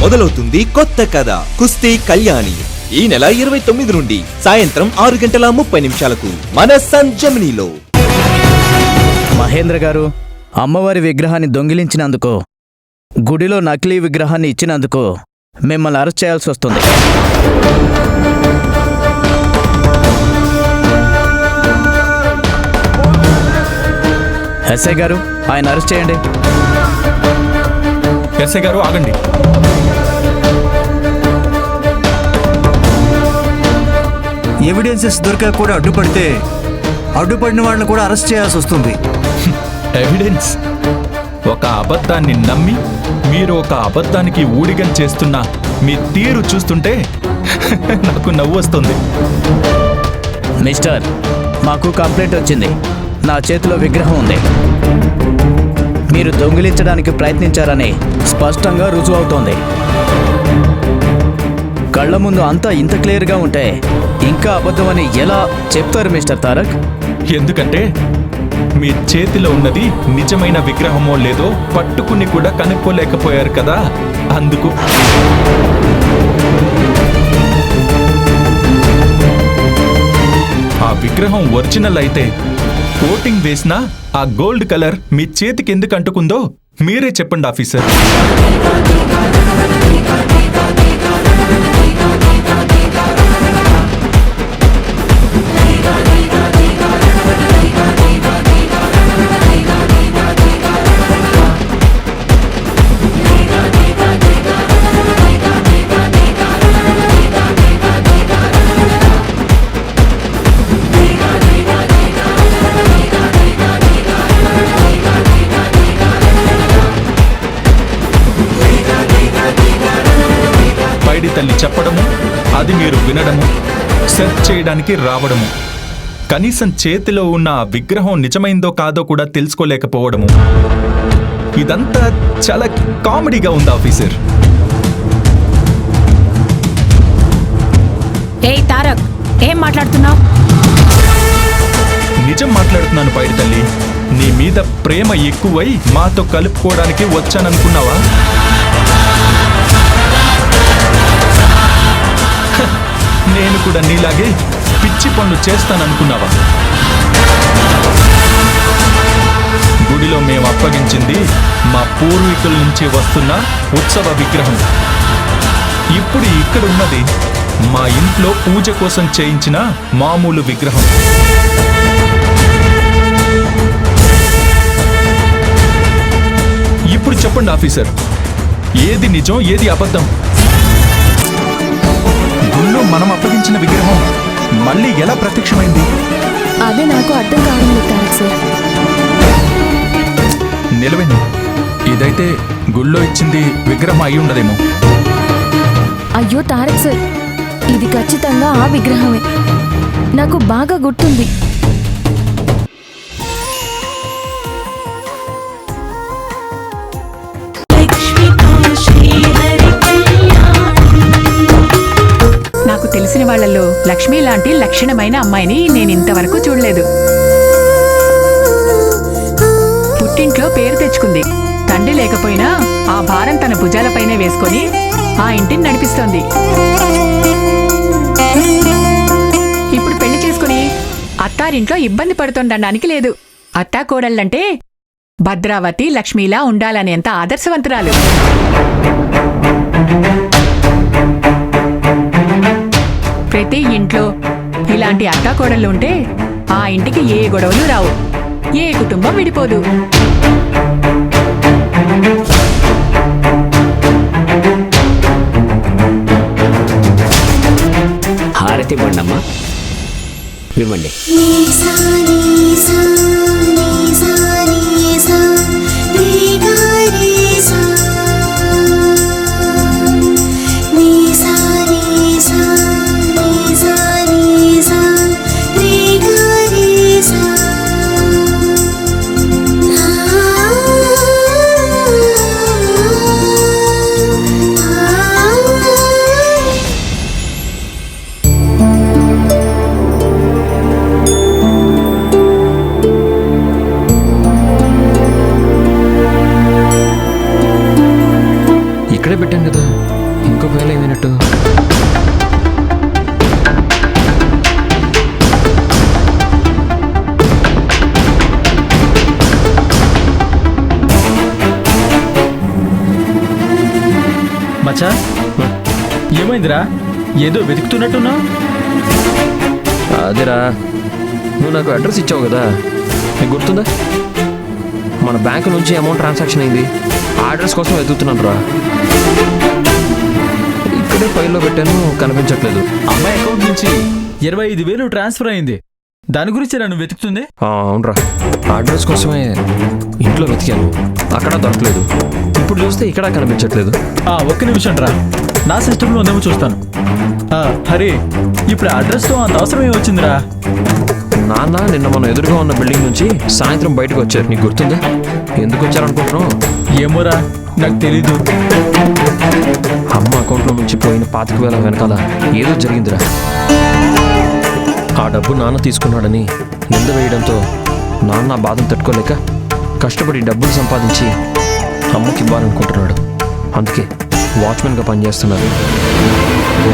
మొదలవుతుంది కొత్త కథ కుస్తీ కళ్యాణి. ఈ నెల 29 నుండి సాయంత్రం 6:30 మన సన్ జెమినీలో. మహేంద్ర గారు, అమ్మవారి విగ్రహాన్ని దొంగిలించినందుకు, గుడిలో నకిలీ విగ్రహాన్ని ఇచ్చినందుకు మిమ్మల్ని అరెస్ట్ చేయాల్సి వస్తుంది. ఎస్ఐ గారు, ఆయన అరెస్ట్ చేయండి. ఎస్ఐ గారు ఆగండి. ఎవిడెన్సెస్ దొరికా కూడా అడ్డుపడిన వాళ్ళని కూడా అరెస్ట్ చేయాల్సి వస్తుంది. ఎవిడెన్స్? ఒక అబద్ధాన్ని నమ్మి మీరు ఒక అబద్ధానికి ఊడిగం చేస్తున్న మీ తీరు చూస్తుంటే నాకు నవ్వు వస్తుంది. మిస్టర్, మాకు కంప్లైంట్ వచ్చింది. నా చేతిలో విగ్రహం ఉంది. మీరు దొంగిలించడానికి ప్రయత్నించారని స్పష్టంగా రుజువు అవుతోంది. కళ్ల ముందు అంతా ఇంత క్లియర్గా ఉంటే ఇంకా అబద్ధమని ఎలా చెప్తారు మిస్టర్ తారక్? ఎందుకంటే మీ చేతిలో ఉన్నది నిజమైన విగ్రహమో లేదో పట్టుకుని కూడా కనుక్కోలేకపోయారు కదా, అందుకు. ఆ విగ్రహం ఒరిజినల్ అయితే కోటింగ్ వేసినా ఆ గోల్డ్ కలర్ మీ చేతికి ఎందుకు అంటుకుందో మీరే చెప్పండి ఆఫీసర్. తల్లి చెప్పడము, అది మీరు వినడము, సెర్చ్ చేయడానికి రావడము, కనీసం చేతిలో ఉన్న ఆ విగ్రహం నిజమైందో కాదో కూడా తెలుసుకోలేకపోవడము, ఇదంతా చాలా కామెడీగా ఉంది ఆఫీసర్. ఏయ్ తారక్, ఏం మాట్లాడుతున్నావు? నిజం మాట్లాడుతున్నాను పైడి తల్లి. నీ మీద ప్రేమ ఎక్కువై మాతో కలుపుకోవడానికి వచ్చాననుకున్నావా? నేను కూడా నీలాగే పిచ్చి పనులు చేస్తాననుకున్నావా? గుడిలో మేము అప్పగించింది మా పూర్వీకుల నుంచి వస్తున్న ఉత్సవ విగ్రహం. ఇప్పుడు ఇక్కడ ఉన్నది మా ఇంట్లో పూజ కోసం చేయించిన మామూలు విగ్రహం. ఇప్పుడు చెప్పండి ఆఫీసర్, ఏది నిజం, ఏది అబద్ధం? గుళ్ళో మనం అప్పగించిన విగ్రహం మళ్ళీ ఎలా ప్రత్యక్షమైంది? అదే నాకు అర్థం కావడం లేదు సార్. నిలవండి, ఇదైతే గుళ్ళో ఇచ్చింది విగ్రహం అయి ఉండదేమో. అయ్యో తారక్ సార్, ఇది ఖచ్చితంగా ఆ విగ్రహమే. నాకు బాగా గుర్తుంది. నాకు తెలిసిన వాళ్లలో లక్ష్మి లాంటి లక్షణమైన అమ్మాయిని నేను ఇంతవరకు చూడలేదు. పుట్టింట్లో పేరు తెచ్చుకుంది. తండ్రి లేకపోయినా ఆ భారం తన భుజాలపైనే వేసుకొని ఆ ఇంటిని నడిపిస్తోంది. ఇప్పుడు పెళ్లి చేసుకుని అత్తారింట్లో ఇబ్బంది పడుతోందనడానికి లేదు. అత్తా కోడళ్ళంటే భద్రావతి లక్ష్మిలా ఉండాలనేంత ఆదర్శవంతురాలు. ప్రతి ఇంట్లో ఇలాంటి అత్తాకోడళ్ళు ఉంటే ఆ ఇంటికి ఏ గొడవలు రావు, ఏ కుటుంబం విడిపోదు. హారతి బండమ్మా, ఇవ్వండి. ఇక్కడే పెట్టాను కదా, ఇంకో ఫైల్ ఏమైనట్టు? మచ్చా, ఏమైందిరా? ఏదో వెతుకుతున్నట్టున్నా? అదేరా, నువ్వు నాకు అడ్రస్ ఇచ్చావు కదా, నీకు గుర్తుందా? మన బ్యాంకు నుంచి అమౌంట్ ట్రాన్సాక్షన్ అయింది, ఆ అడ్రస్ కోసం వెతుకుతున్నాను రా. ఇక్కడే ఫైల్లో పెట్టాను, కనిపించట్లేదు. అమ్మాయి అకౌంట్ నుంచి 25,000 ట్రాన్స్ఫర్ అయింది. దాని గురించి నన్ను వెతుకుతుంది. అవునరా, ఆ అడ్రస్ కోసమే ఇంట్లో వెతికాను, అక్కడ దొరకలేదు. ఇప్పుడు చూస్తే ఇక్కడ కనిపించట్లేదు. ఒక్క నిమిషం రా, నా సిస్టంలో ఉందేమో చూస్తాను. హరి, ఇప్పుడు అడ్రస్తో అంత అవసరం ఏమొచ్చిందిరా? నాన్న నిన్న మనం ఎదురుగా ఉన్న బిల్డింగ్ నుంచి సాయంత్రం బయటకు వచ్చారు, నీకు గుర్తుందా? ఎందుకు వచ్చారనుకుంటున్నావు? ఏమోరా, నాకు తెలీదు. అమ్మ అకౌంట్లో నుంచి పోయిన 25,000 వెనకాల ఏదో జరిగిందిరా. ఆ డబ్బు నాన్న తీసుకున్నాడని నింద వేయడంతో నాన్న ఆ బాధను తట్టుకోలేక కష్టపడి డబ్బులు సంపాదించి అమ్మకి ఇవ్వాలనుకుంటున్నాడు. అందుకే వాచ్మెన్గా పనిచేస్తున్నారు.